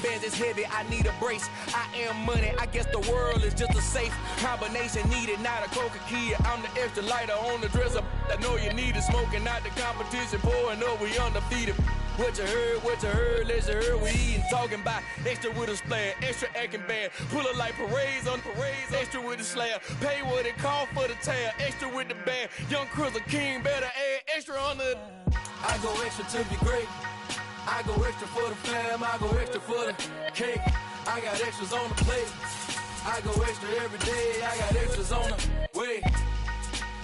bands is heavy, I need a brace. I am money, I guess the world is just a safe combination needed, not a coca key. I'm the extra lighter on the dresser. I know you need it, smoking out the competition, pouring up, we undefeated. What you heard, let's hear we eatin', talking about extra with a splash, extra acting bad, pull it like parades on parades, extra with the slab, pay what it call for the tab, extra with the band, young Chris a king, better add extra on the. I go extra to be great, I go extra for the fam, I go extra for the cake, I got extras on the plate, I go extra every day, I got extras on the way.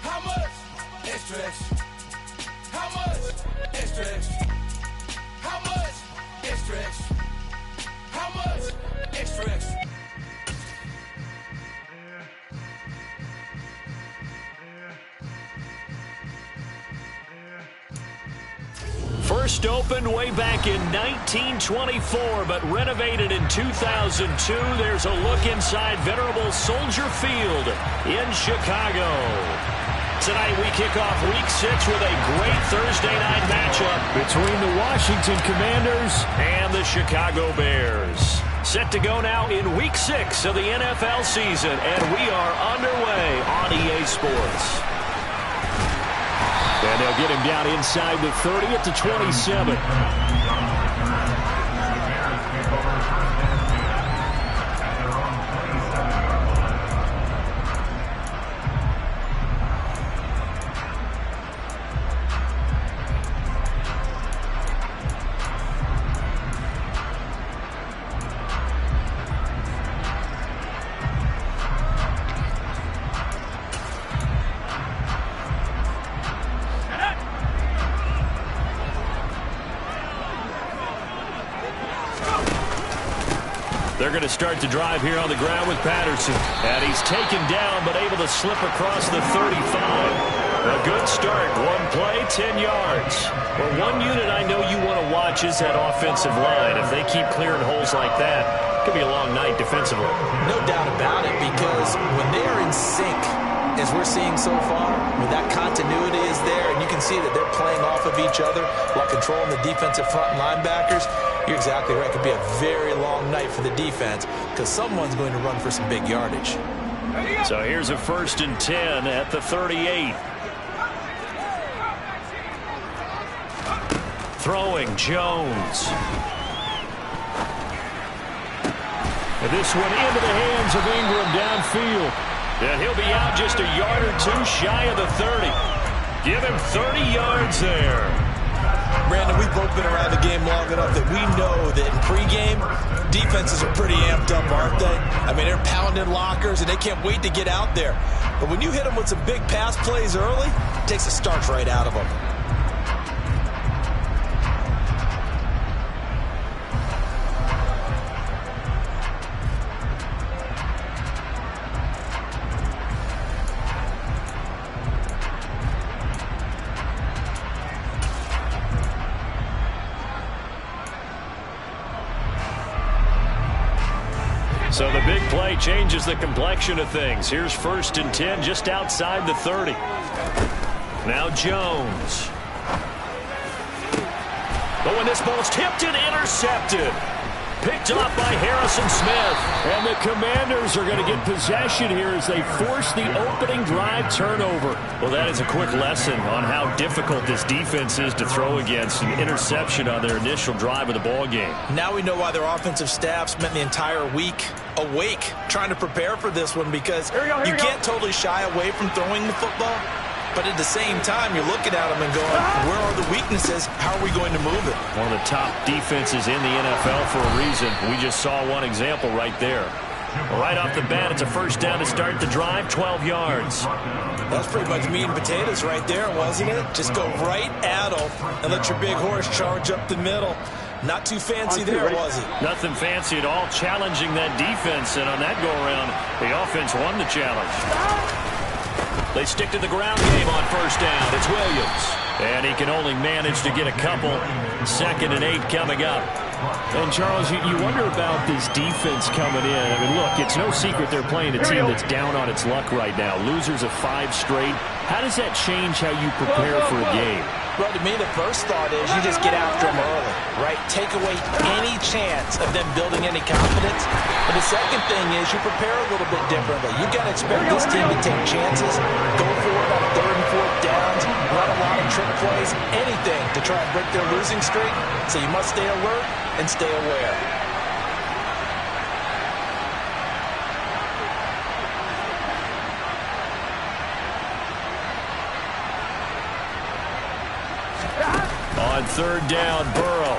How much? Extra, extra. How much? Extra, extra. How much? Extra, extra. How much? Extra, extra. First opened way back in 1924, but renovated in 2002. There's a look inside venerable Soldier Field in Chicago. Tonight we kick off Week 6 with a great Thursday night matchup between the Washington Commanders and the Chicago Bears. Set to go now in Week 6 of the NFL season, and we are underway on EA Sports. And they'll get him down inside the 30 at the 27. They're going to start the drive here on the ground with Patterson. And he's taken down, but able to slip across the 35. A good start. One play, 10 yards. Well, one unit I know you want to watch is that offensive line. If they keep clearing holes like that, it could be a long night defensively. No doubt about it, because when they're in sync, as we're seeing so far, when that continuity is there, and you can see that they're playing off of each other while controlling the defensive front linebackers, you're exactly right. It could be a very long night for the defense because someone's going to run for some big yardage. So here's a 1st and 10 at the 38. Throwing Jones. And this one into the hands of Ingram downfield. And he'll be out just a yard or two shy of the 30. Give him 30 yards there. Brandon, we've both been around the game long enough that we know that in pregame, defenses are pretty amped up, aren't they? I mean, they're pounding lockers, and they can't wait to get out there. But when you hit them with some big pass plays early, it takes the starch right out of them. So the big play changes the complexion of things. Here's 1st and 10 just outside the 30. Now Jones. But when this ball's tipped and intercepted. Picked off by Harrison Smith. And the Commanders are going to get possession here as they force the opening drive turnover. Well, that is a quick lesson on how difficult this defense is to throw against. An interception on their initial drive of the ball game. Now we know why their offensive staff spent the entire week awake trying to prepare for this one, because you can't totally shy away from throwing the football. But at the same time, you're looking at them and going, where are the weaknesses? How are we going to move it? One of the top defenses in the NFL for a reason. We just saw one example right there. Right off the bat, it's a 1st down to start the drive, 12 yards. That's pretty much meat and potatoes right there, wasn't it? Just go right at them and let your big horse charge up the middle. Not too fancy there, was it? Nothing fancy at all, challenging that defense. And on that go-around, the offense won the challenge. They stick to the ground game on 1st down. It's Williams. And he can only manage to get a couple. 2nd and 8 coming up. And, Charles, you wonder about this defense coming in. I mean, look, it's no secret they're playing a team that's down on its luck right now. Losers of 5 straight. How does that change how you prepare for a game? Well, to me, the first thought is you just get after them early, right? Take away any chance of them building any confidence. And the second thing is you prepare a little bit differently. You've got to expect this team to take chances, go for it on 3rd and 4th downs, run a lot of trick plays, anything to try and break their losing streak. So you must stay alert and stay aware. On 3rd down, Burrow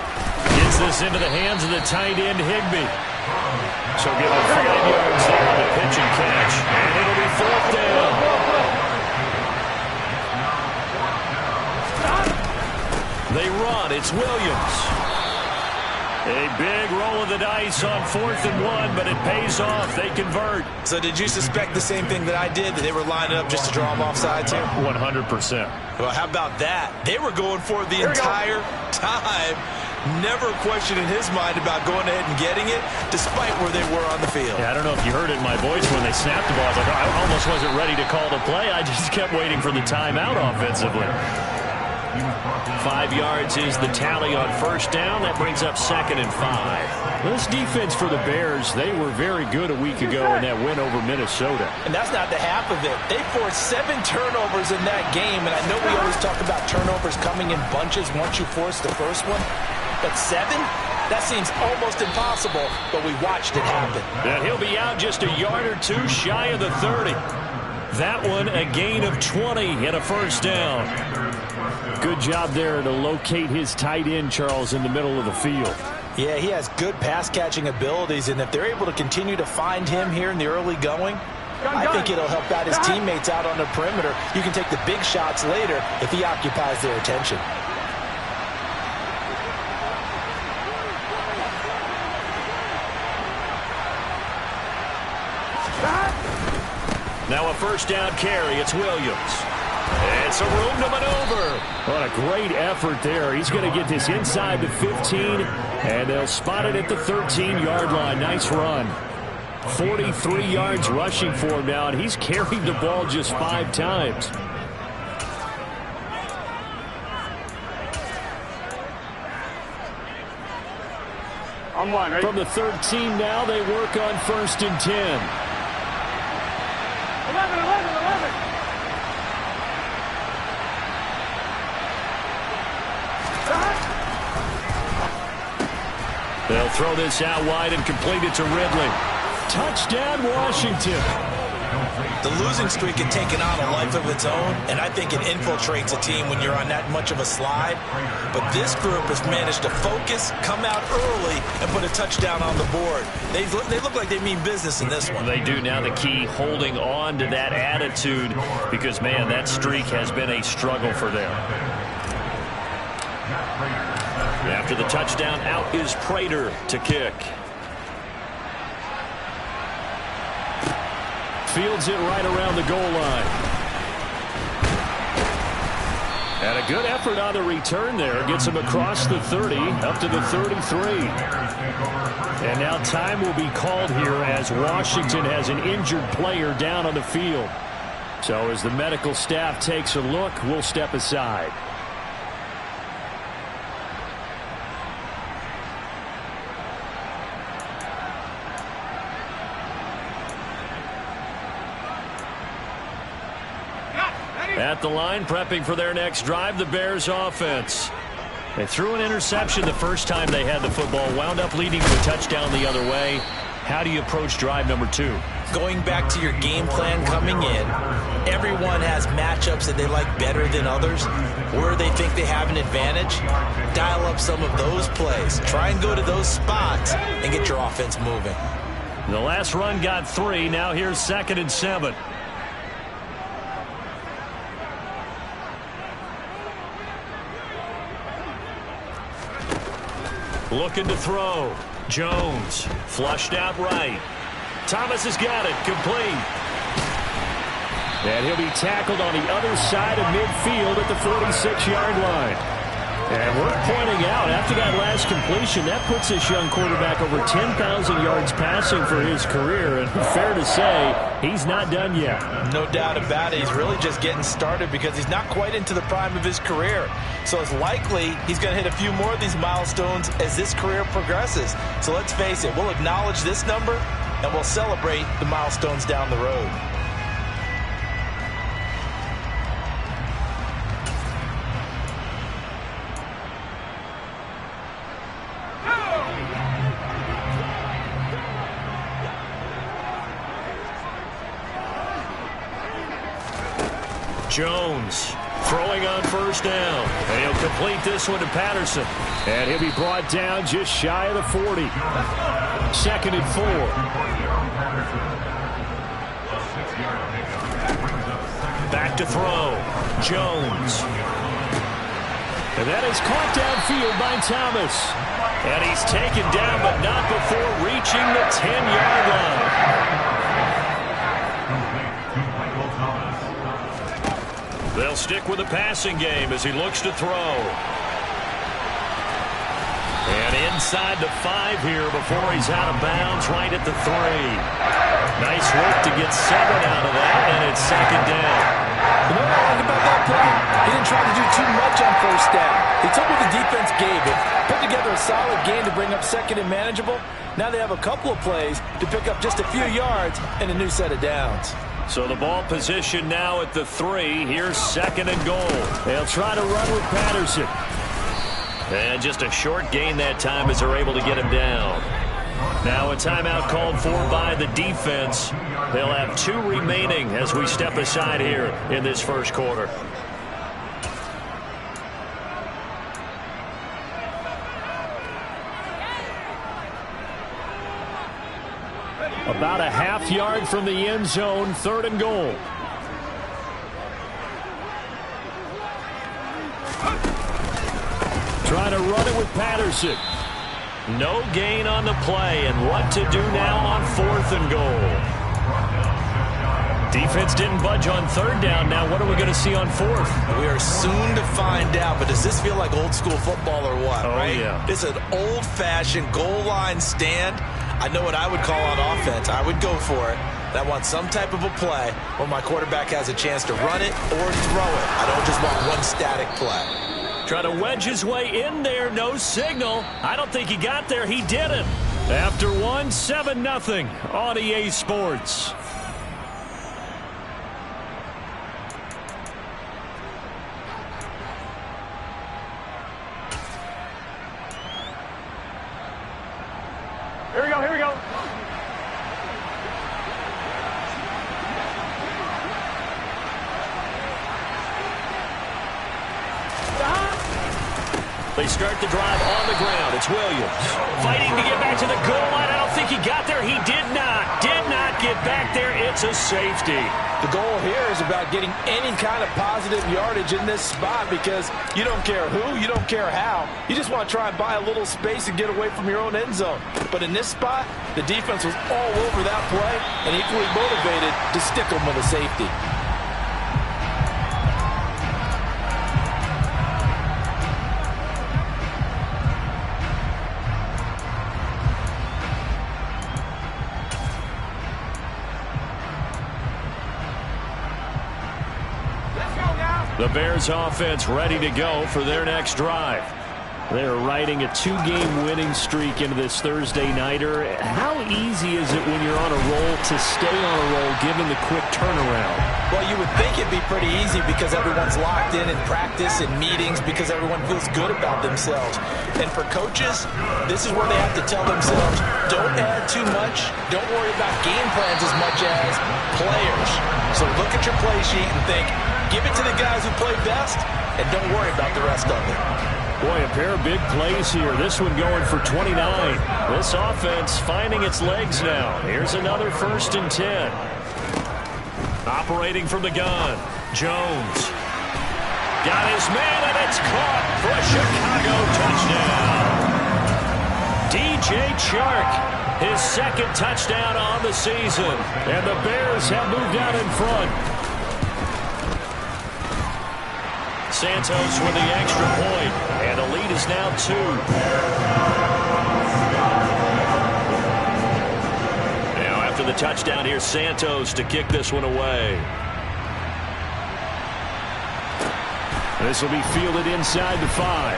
gets this into the hands of the tight end, Higbee. So give him 5 yards there on the pitch and catch. And it'll be 4th down. They run. It's Williams. A big roll of the dice on 4th and 1, but it pays off. They convert. So did you suspect the same thing that I did, that they were lining up just to draw them off sides here? 100%. Well, how about that? They were going for it the entire time. Never a question in his mind about going ahead and getting it, despite where they were on the field. Yeah, I don't know if you heard it in my voice when they snapped the ball. I was like, I almost wasn't ready to call the play. I just kept waiting for the timeout offensively. 5 yards is the tally on 1st down. That brings up 2nd and 5. This defense for the Bears, they were very good a week ago in that win over Minnesota. And that's not the half of it. They forced 7 turnovers in that game, and I know we always talk about turnovers coming in bunches once you force the first one. But 7? That seems almost impossible, but we watched it happen. And he'll be out just a yard or 2 shy of the 30. That one a gain of 20 and a 1st down. Good job there to locate his tight end, Charles, in the middle of the field. Yeah, he has good pass-catching abilities, and if they're able to continue to find him here in the early going, I think it'll help out his teammates out on the perimeter. You can take the big shots later if he occupies their attention. Now a 1st down carry. It's Williams. It's a room to maneuver. What a great effort there. He's going to get this inside the 15, and they'll spot it at the 13-yard line. Nice run. 43 yards rushing for him now, and he's carried the ball just 5 times. From the 13 now, they work on 1st and 10. 11. They'll throw this out wide and complete it to Ridley. Touchdown, Washington. The losing streak had taken on a life of its own, and I think it infiltrates a team when you're on that much of a slide. But this group has managed to focus, come out early, and put a touchdown on the board. They look like they mean business in this one. They do. Now the key, holding on to that attitude, because, man, that streak has been a struggle for them. After the touchdown, out is Prater to kick. Fields it right around the goal line. And a good effort on the return there. Gets him across the 30, up to the 33. And now time will be called here as Washington has an injured player down on the field. So as the medical staff takes a look, we'll step aside. At the line, prepping for their next drive, the Bears offense. They threw an interception the first time they had the football, wound up leading to a touchdown the other way. How do you approach drive number 2? Going back to your game plan coming in, everyone has matchups that they like better than others. Where they think they have an advantage, dial up some of those plays. Try and go to those spots and get your offense moving. The last run got 3. Now here's 2nd and 7. Looking to throw. Jones flushed out right. Thomas has got it. Complete. And he'll be tackled on the other side of midfield at the 46-yard line. And we're pointing out, after that last completion, that puts this young quarterback over 10,000 yards passing for his career. And fair to say, he's not done yet. No doubt about it. He's really just getting started because he's not quite into the prime of his career. So it's likely he's going to hit a few more of these milestones as this career progresses. So let's face it, we'll acknowledge this number and we'll celebrate the milestones down the road. Jones throwing on first down. And he'll complete this one to Patterson. And he'll be brought down just shy of the 40. 2nd and 4. Back to throw. Jones. And that is caught downfield by Thomas. And he's taken down, but not before reaching the 10-yard line. They'll stick with the passing game as he looks to throw. And inside the 5 here before he's out of bounds, right at the 3. Nice work to get 7 out of that, and it's 2nd down. You know what I like about that play? He didn't try to do too much on first down. He took what the defense gave him, put together a solid game to bring up 2nd and manageable. Now they have a couple of plays to pick up just a few yards and a new set of downs. So the ball position now at the 3. Here's 2nd and goal. They'll try to run with Patterson. And just a short gain that time as they're able to get him down. Now a timeout called for by the defense. They'll have 2 remaining as we step aside here in this first quarter. About a half yard from the end zone, 3rd and goal. Trying to run it with Patterson. No gain on the play, and what to do now on 4th and goal. Defense didn't budge on 3rd down. Now what are we going to see on 4th? We are soon to find out, but does this feel like old school football or what? Oh, right? Yeah. It's an old-fashioned goal line stand. I know what I would call on offense. I would go for it. I want some type of a play where my quarterback has a chance to run it or throw it. I don't just want one static play. Try to wedge his way in there. No signal. I don't think he got there. He didn't. After 1, 7-0 on EA Sports. Here we go, here we go. They start the drive on the ground. It's Williams fighting to get back to the goal line. I don't think he got there. He did not get back there. It's a safety. The goal here is about getting any kind of positive yardage in this spot because you don't care who, you don't care how. You just want to try and buy a little space and get away from your own end zone. But in this spot, the defense was all over that play and equally motivated to stick them with a safety. The Bears offense ready to go for their next drive. They're riding a 2-game winning streak into this Thursday nighter. How easy is it when you're on a roll to stay on a roll given the quick turnaround? Well, you would think it'd be pretty easy because everyone's locked in practice and meetings because everyone feels good about themselves. And for coaches, this is where they have to tell themselves, don't add too much. Don't worry about game plans as much as players. So look at your play sheet and think, give it to the guys who play best and don't worry about the rest of it. Boy, a pair of big plays here. This one going for 29. This offense finding its legs now. Here's another 1st and 10. Operating from the gun. Jones. Got his man, and it's caught for a Chicago touchdown. DJ Chark, his 2nd touchdown on the season. And the Bears have moved out in front. Santos with the extra point, and the lead is now 2. Now after the touchdown, here's Santos to kick this one away. This will be fielded inside the 5.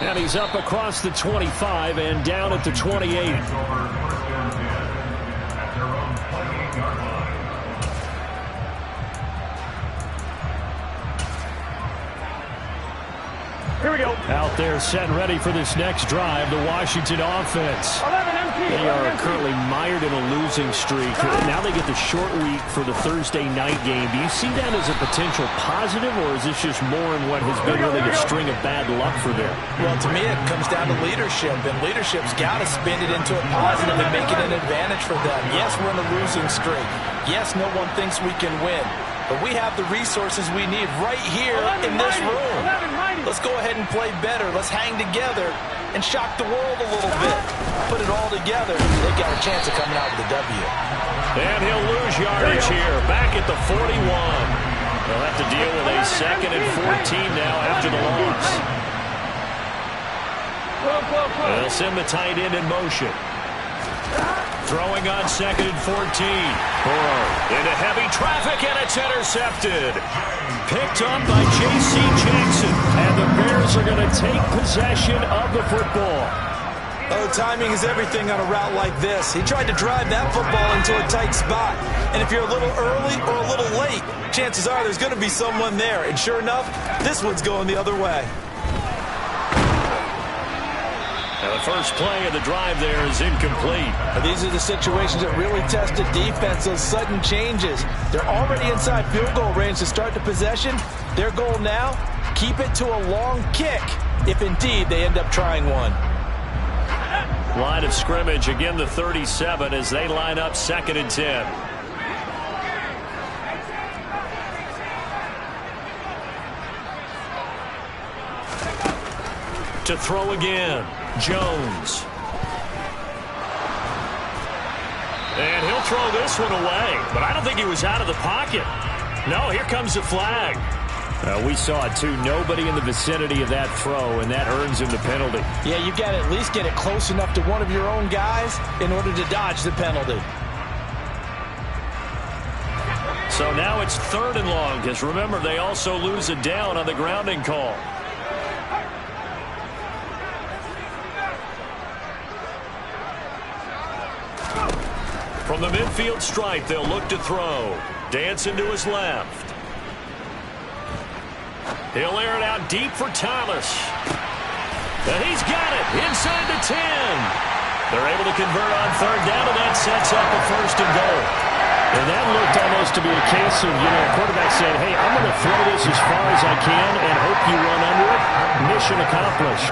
And he's up across the 25 and down at the 28. Here we go. Out there set and ready for this next drive, the Washington offense. 11 MP. They are currently mired in a losing streak. Now they get the short week for the Thursday night game. Do you see that as a potential positive, or is this just more in what has been really a string of bad luck for them? Well, to me, it comes down to leadership, and leadership's got to spin it into a positive and make it an advantage for them. Yes, we're in a losing streak. Yes, no one thinks we can win. But we have the resources we need right here in this room. Let's go ahead and play better. Let's hang together and shock the world a little bit. Put it all together. They got a chance of coming out with a W. And he'll lose yardage here. Back at the 41. They'll have to deal with a 2nd and 14 now after the loss. They'll send the tight end in motion. Throwing on 2nd and 14. Burrow into heavy traffic, and it's intercepted. Picked up by J.C. Jackson. And the Bears are going to take possession of the football. Oh, timing is everything on a route like this. He tried to drive that football into a tight spot. And if you're a little early or a little late, chances are there's going to be someone there. And sure enough, this one's going the other way. Now the first play of the drive there is incomplete. These are the situations that really test the defense, those sudden changes. They're already inside field goal range to start the possession. Their goal now, keep it to a long kick, if indeed they end up trying one. Line of scrimmage, again the 37 as they line up 2nd and 10. To throw again, Jones. And he'll throw this one away, but I don't think he was out of the pocket. No, here comes the flag. We saw it too. Nobody in the vicinity of that throw, and that earns him the penalty. Yeah, you've got to at least get it close enough to one of your own guys in order to dodge the penalty. So now it's 3rd and long, because remember, they also lose a down on the grounding call. From the midfield stripe, they'll look to throw. Dancing to his left. He'll air it out deep for Thomas. And he's got it inside the 10. They're able to convert on 3rd down, and that sets up a 1st and goal. And that looked almost to be a case of, a quarterback saying, hey, I'm going to throw this as far as I can and hope you run under it. Mission accomplished.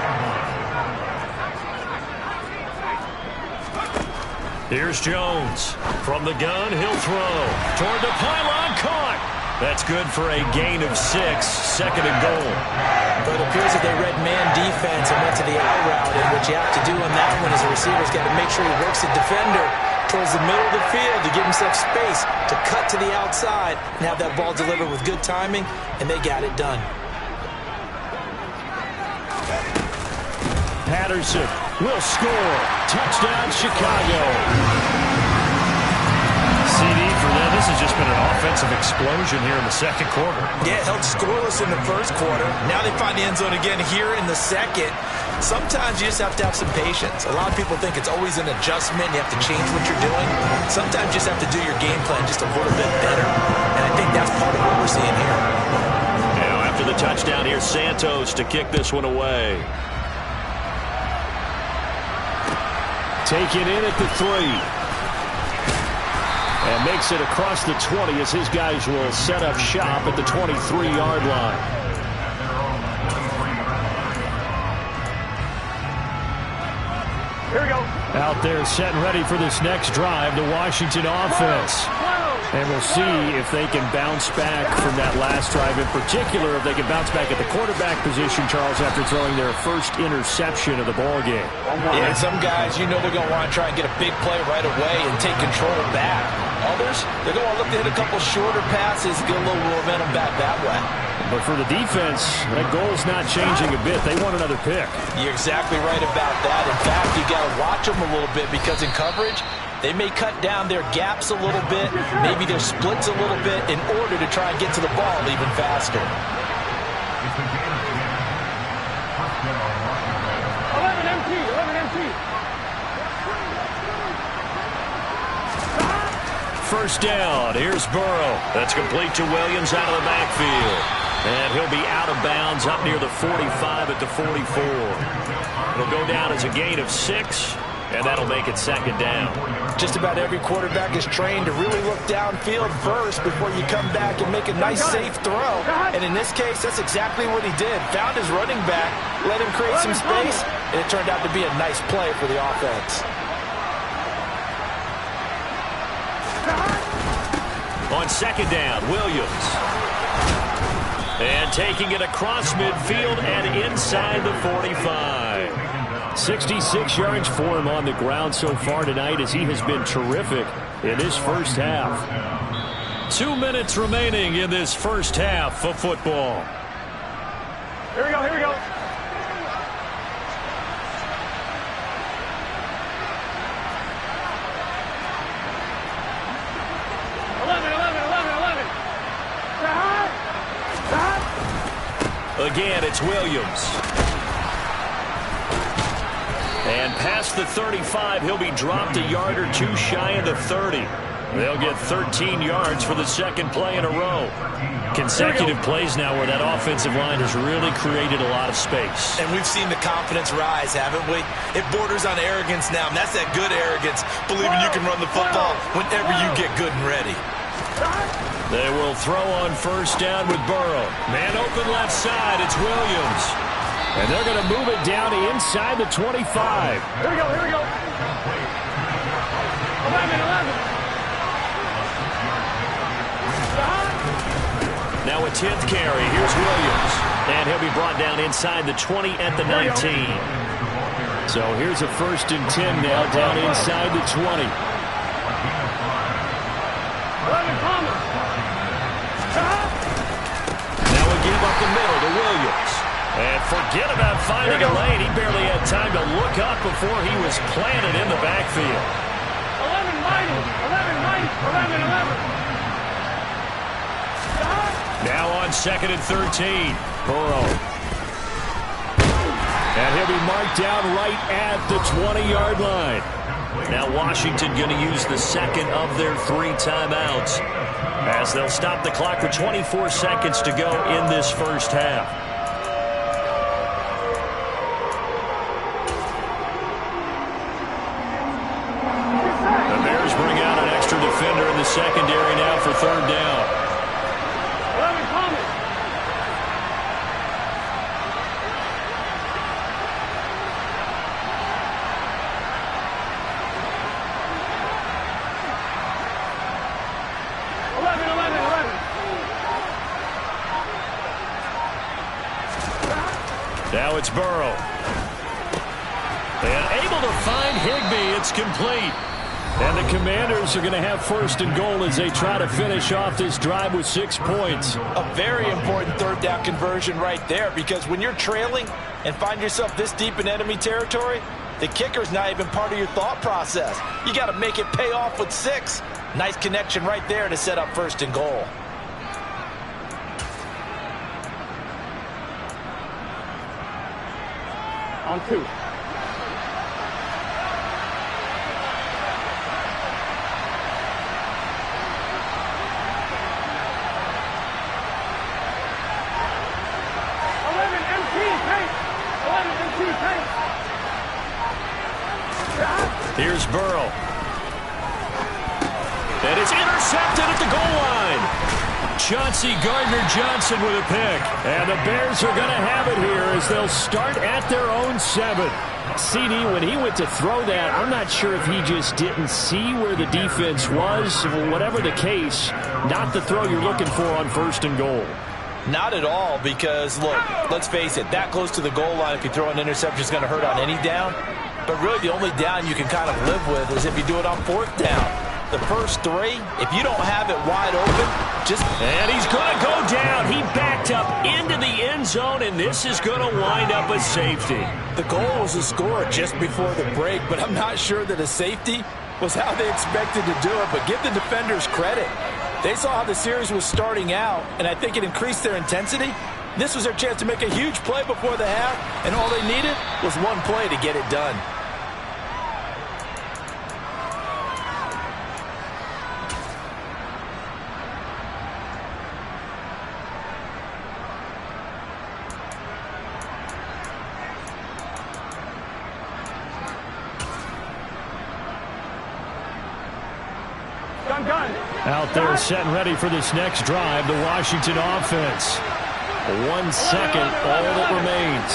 Here's Jones. From the gun, he'll throw. Toward the pylon, caught. That's good for a gain of 6, 2nd and goal. But it appears that they read man defense and went to the out route, and what you have to do on that one as a receiver's got to make sure he works the defender towards the middle of the field to give himself space to cut to the outside and have that ball delivered with good timing, and they got it done. Patterson will score. Touchdown, Chicago. CD for them. This has just been an offensive explosion here in the 2nd quarter. Yeah, held scoreless in the 1st quarter. Now they find the end zone again here in the 2nd. Sometimes you just have to have some patience. A lot of people think it's always an adjustment. You have to change what you're doing. Sometimes you just have to do your game plan just a little bit better. And I think that's part of what we're seeing here. Now after the touchdown, here's Santos to kick this one away. Taken in at the 3. And makes it across the 20 as his guys will set up shop at the 23-yard line. Here we go. Out there set and ready for this next drive, the Washington offense. And we'll see if they can bounce back from that last drive. In particular, if they can bounce back at the quarterback position, Charles, after throwing their first interception of the ballgame. Yeah, and some guys, they're going to want to try and get a big play right away and take control back. Others, they're going to look to hit a couple shorter passes, get a little momentum back that way. But for the defense, that goal's not changing a bit. They want another pick. You're exactly right about that. In fact, you got to watch them a little bit because in coverage, they may cut down their gaps a little bit, maybe their splits a little bit in order to try and get to the ball even faster. 11 MT, 11 MT. First down. Here's Burrow. That's complete to Williams out of the backfield. And he'll be out of bounds up near the 45 at the 44. It'll go down as a gain of 6, and that'll make it second down. Just about every quarterback is trained to really look downfield first before you come back and make a nice, safe throw. And in this case, that's exactly what he did. Found his running back, let him create some space, and it turned out to be a nice play for the offense. On second down, Williams. And taking it across midfield and inside the 45. 66 yards for him on the ground so far tonight as he has been terrific in this first half. 2 minutes remaining in this first half of football. Here we go, here we go. Again, it's Williams. And past the 35, he'll be dropped a yard or two shy of the 30. They'll get 13 yards for the second play in a row. Consecutive plays now where that offensive line has really created a lot of space. And we've seen the confidence rise, haven't we? It borders on arrogance now, and that's that good arrogance, believing you can run the football whenever you get good and ready. They will throw on first down with Burrow. Man open left side, it's Williams. And they're going to move it down to inside the 25. Here we go, here we go. 11, 11. Now a 10th carry, here's Williams. And he'll be brought down inside the 20 at the 19. So here's a 1st and 10 now, down inside the 20. 11, Thomas. Now a give up the middle to Williams. And forget about finding a lane. He barely had time to look up before he was planted in the backfield. 11 mighty, 11 mighty, 11, 11. Now on 2nd and 13. Burrow. And he'll be marked down right at the 20-yard line. Now Washington going to use the second of their 3 timeouts as they'll stop the clock with 24 seconds to go in this first half. The Bears bring out an extra defender in the secondary now for 3rd down. 11, Thomas. Now it's Burrow. And able to find Higbee. It's complete. And the Commanders are going to have 1st and goal as they try to finish off this drive with 6 points. A very important 3rd down conversion right there, because when you're trailing and find yourself this deep in enemy territory, the kicker's not even part of your thought process. You got to make it pay off with 6. Nice connection right there to set up 1st and goal. On 2. 11, MT, pace. 11, MT, pace. Here's Burrow. And it's intercepted at the goal line. Chauncey Gardner-Johnson with a pick. And the Bears are going to have it here as they'll start at their own 7. CD, when he went to throw that, I'm not sure if he just didn't see where the defense was. Whatever the case, not the throw you're looking for on 1st and goal. Not at all, because, look, let's face it, that close to the goal line, if you throw an interception, is going to hurt on any down. But really, the only down you can kind of live with is if you do it on 4th down. the first three, if you don't have it wide open, just... And he's going to go down. He backed up into the end zone, and this is going to wind up a safety. The goal was to score just before the break, but I'm not sure that a safety was how they expected to do it. But give the defenders credit. They saw how the series was starting out, and I think it increased their intensity. This was their chance to make a huge play before the half, and all they needed was one play to get it done. Out there set and ready for this next drive, the Washington offense. 1 second, all that remains.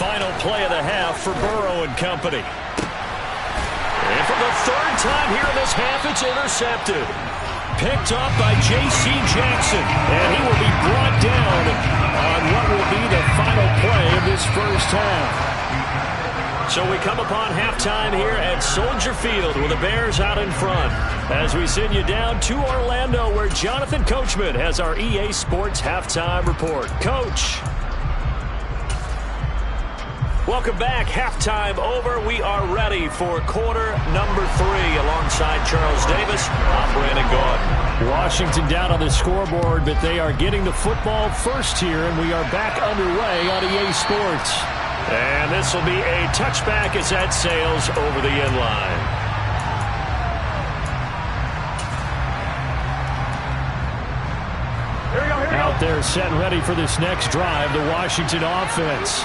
Final play of the half for Burrow and company. And for the third time here in this half, it's intercepted. Picked up by J.C. Jackson, and he will be brought down on what will be the final play of this first half. So we come upon halftime here at Soldier Field with the Bears out in front as we send you down to Orlando where Jonathan Coachman has our EA Sports halftime report. Coach. Welcome back. Halftime over. We are ready for quarter number 3 alongside Charles Davis. I'm Brandon Gaudin. Washington down on the scoreboard, but they are getting the football first here, and we are back underway on EA Sports. And this will be a touchback as that sails over the end line. Out there set and ready for this next drive, the Washington offense.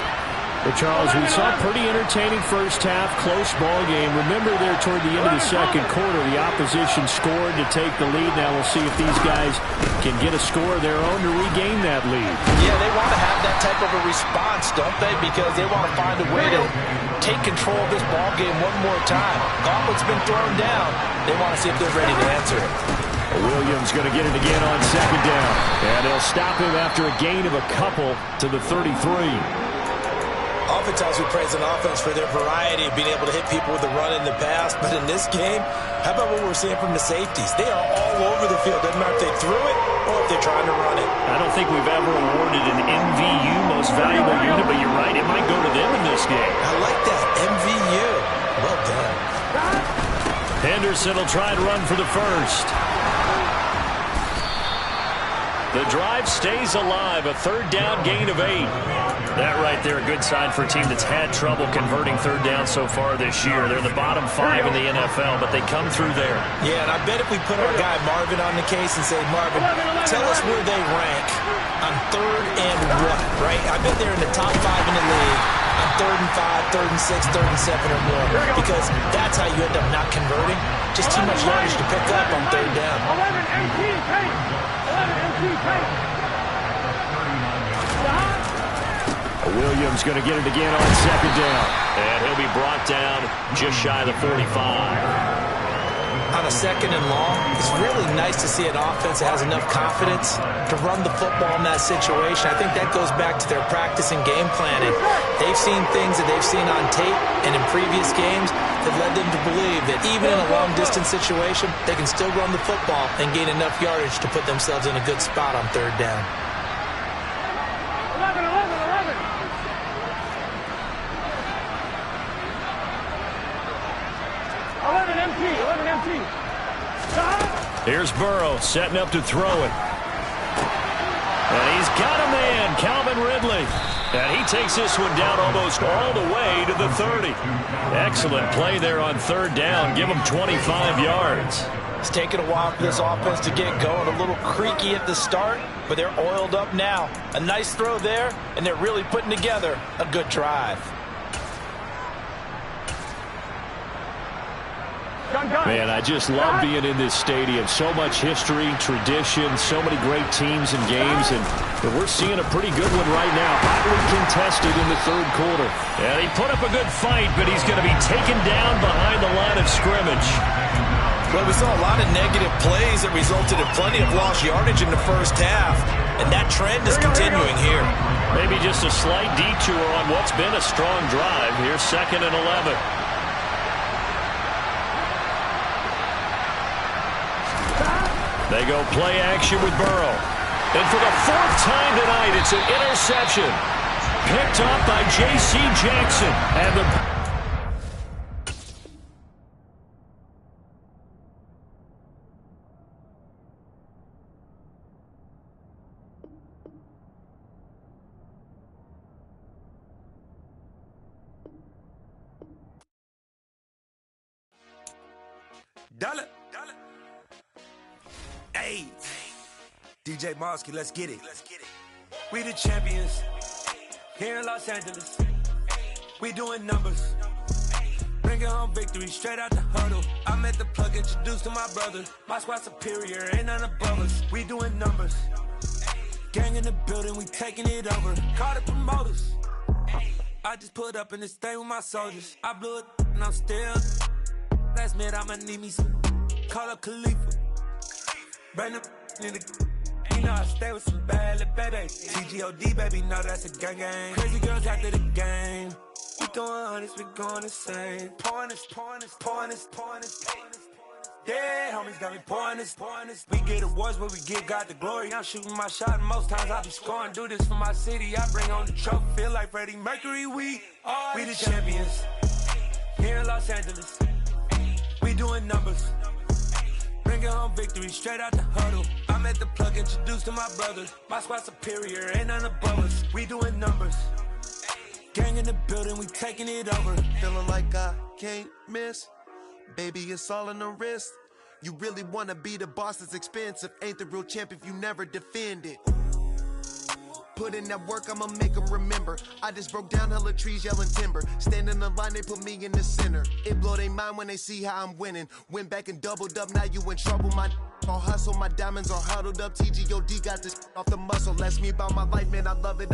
But Charles, we saw a pretty entertaining first half, close ball game. Remember there toward the end of the second quarter, the opposition scored to take the lead. Now we'll see if these guys can get a score of their own to regain that lead. Yeah, they want to have that type of a response, don't they? Because they want to find a way to take control of this ball game one more time. Gauntlet's been thrown down. They want to see if they're ready to answer it. Williams going to get it again on second down. And they'll stop him after a gain of a couple to the 33. Oftentimes we praise an offense for their variety of being able to hit people with the run in the pass, but in this game, how about what we're seeing from the safeties? They are all over the field. Doesn't matter if they threw it or if they're trying to run it. I don't think we've ever awarded an MVU, most valuable unit, but you're right, it might go to them in this game. I like that, MVU. Well done. Henderson will try and run for the first. The drive stays alive, a third down gain of 8. That right there, a good sign for a team that's had trouble converting third down so far this year. They're the bottom 5 in the NFL, but they come through there. Yeah, and I bet if we put our guy Marvin on the case and say, Marvin, tell us where they rank on third and what, right? I bet they're in the top 5 in the league on third and 5, third and 6, third and 7 or more, because that's how you end up not converting. Just too much yardage to pick up on third down. 11 MT pace. 11 MT pace. Williams going to get it again on second down. And he'll be brought down just shy of the 45. On a second and long, it's really nice to see an offense that has enough confidence to run the football in that situation. I think that goes back to their practice and game planning. They've seen things that they've seen on tape and in previous games that led them to believe that even in a long-distance situation, they can still run the football and gain enough yardage to put themselves in a good spot on third down. 11, 11, 11. Here's Burrow setting up to throw it. And he's got a man, Calvin Ridley. And he takes this one down almost all the way to the 30. Excellent play there on third down. Give him 25 yards. It's taken a while for this offense to get going. A little creaky at the start, but they're oiled up now. A nice throw there, and they're really putting together a good drive. Man, I just love being in this stadium. So much history, tradition, so many great teams and games, and we're seeing a pretty good one right now. Hotly contested in the third quarter. And he put up a good fight, but he's going to be taken down behind the line of scrimmage. Well, we saw a lot of negative plays that resulted in plenty of lost yardage in the first half, and that trend is continuing here. Maybe just a slight detour on what's been a strong drive. Here's 2nd and 11. They go play action with Burrow. And for the fourth time tonight, it's an interception. Picked up by J.C. Jackson. And the... Dollar. Hey, DJ Mosky, let's get it. We the champions here in Los Angeles. We doing numbers. Bringing home victory straight out the huddle. I'm at the plug, introduced to my brother. My squad superior, ain't none above us. We doing numbers. Gang in the building, we taking it over. Call the promoters. I just put up in this thing with my soldiers. I blew it and I'm still. Last minute, I'ma need me some. Call up Khalifa. Bring them in the. You know I stay with some bad little baby. TGOD, baby, know that's a gang gang. Crazy girls after the game. We doing honest, we going insane. Pouring this. Yeah, homies got me pouring this. We get awards, but we give God the glory. I'm shooting my shot, and most times I be scoring. Do this for my city, I bring on the trophy. Feel like Freddie Mercury, we the champions. Here in Los Angeles. We doing numbers. Bringing home victory straight out the huddle. I'm at the plug, introduced to my brother. My squad superior, ain't none above us. We doing numbers. Gang in the building, we taking it over. Feeling like I can't miss. Baby, it's all in the wrist. You really wanna be the boss, it's expensive. Ain't the real champ if you never defend it. Put in that work, I'ma make them remember. I just broke down hella trees, yelling timber. Stand in the line, they put me in the center. It blow their mind when they see how I'm winning. Went back and doubled up, now you in trouble. My all hustle, my diamonds are huddled up. TGOD got this off the muscle. Ask me about my life, man, I love it.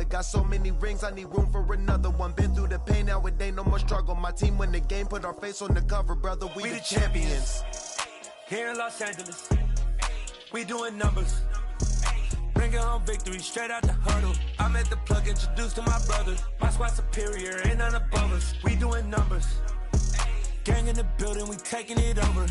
Got so many rings, I need room for another one. Been through the pain, now it ain't no more struggle. My team win the game, put our face on the cover, brother. We the champions. Here in Los Angeles, we doing numbers. Bringing home victory straight out the huddle. I'm at the plug, introduced to my brother. My squad superior, ain't none above us. We doing numbers. Gang in the building, we taking it over.